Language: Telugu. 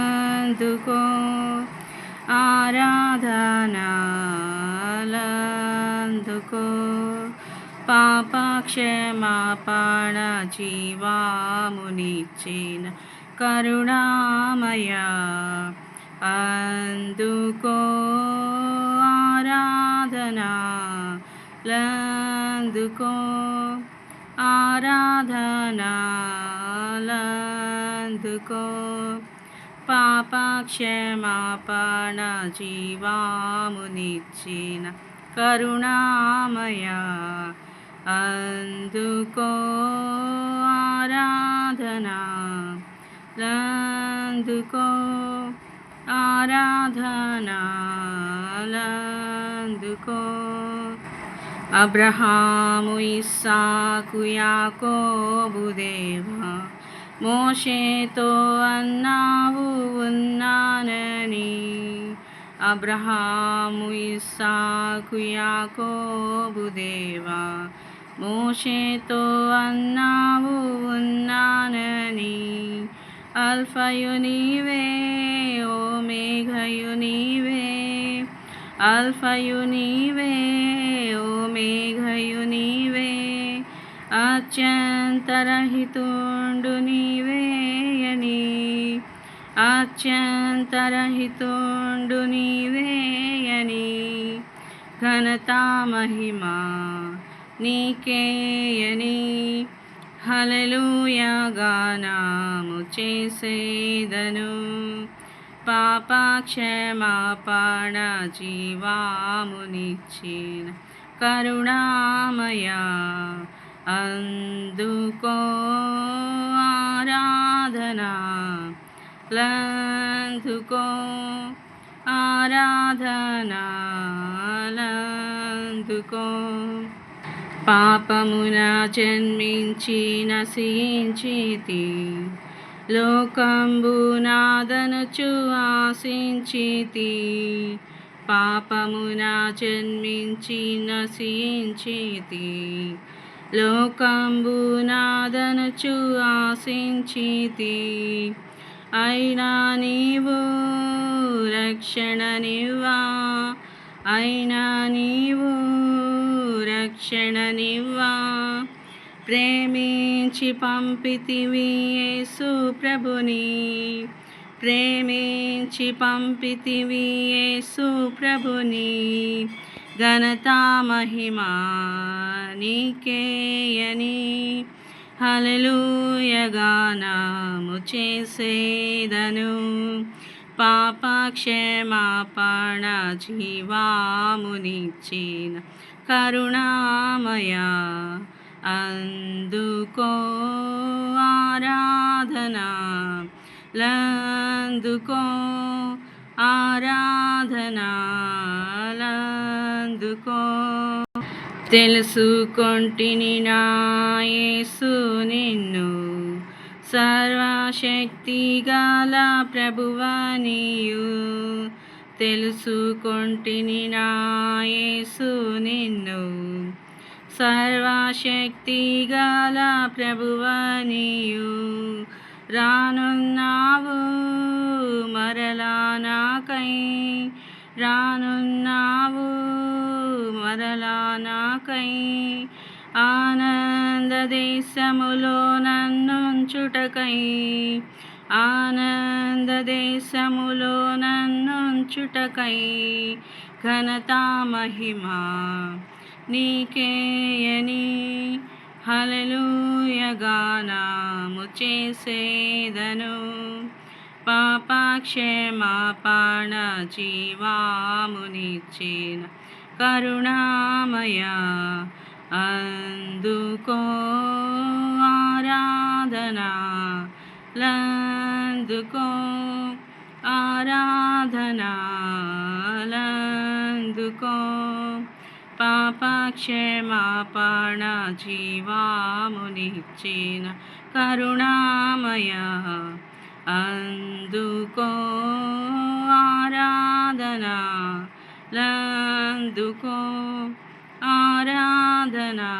ఆరాధనాలందుకో ఆరాధనాలందుకో పాప క్షమాపణ జీవామునిచ్చిన కరుణామయ అందుకో ఆరాధనాలందుకో ఆరాధనాలందుకో పాప క్షమాపణ జీవామునిచ్చిన కరుణామయ అందుకో ఆరాధనాలందుకో ఆరాధనాలందుకో అబ్రహాము ఇస్సాకు యాకోబు దేవా మోషేతో అన్నావు ఉన్నానని అబ్రహాము ఇస్సాకు యాకోబు దేవా మోషేతో అన్నావు ఉన్నానని అల్ఫయు నీవే ఓమేఘయు నీవే అల్ఫయు నీవే ఓమేఘయు నీవే అత్యంతరహితుండు నీవే అని అత్యంతరహితుండు నీవే అని ఘనతా మహిమా నీకేయని హల్లెలూయా గానము చేసేదను పాప క్షమాపణ జీవామునిచ్చిన కరుణామయ అందుకో ఆరాధనాలందుకో ఆరాధనాలందుకో పాపమున జన్మించి నశించితి లోకంబునాదనుచు ఆశించితి పాపమున జన్మించి నశించితి లోకంబునాదనుచు ఆశించితి అయినా నీవు రక్షణనివ్వా అయినా నీవు రక్షణనివ్వా ప్రేమించి పంపితివి యేసు ప్రభుని ప్రేమించి పంపితివి యేసు ప్రభుని ఘనతా మహిమా నీకేయని హల్లెలూయా గానము చేసేదను పాప క్షమాపణ జీవామునిచ్చిన కరుణామయ అందుకో ఆరాధనాలందుకో ఆరాధనాలందుకో తెలుసుకొంటిని నా యేసు నిన్ను సర్వశక్తిగల ప్రభువనియు తెలుసుకొంటిని నా యేసు నిన్ను సర్వశక్తిగల ప్రభువనియు రానున్నావు మరలా నాకై రానున్నావు మరలా నాకై ఆనంద దేశములో నన్నుంచుటకై ఆనంద దేశములో నన్నుంచుటకై ఘనతా మహిమా నీకేయని హల్లెలూయా గానము చేసేదను పాప క్షమాపణ జీవామునిచ్చిన కరుణామయ అందుకో ఆరాధనాలందుకో ఆరాధనాలందుకో పాప క్షమాపణ జీవామునిచ్చిన కరుణామయ అందుకో ఆరాధనాలందుకో ఆరాధనా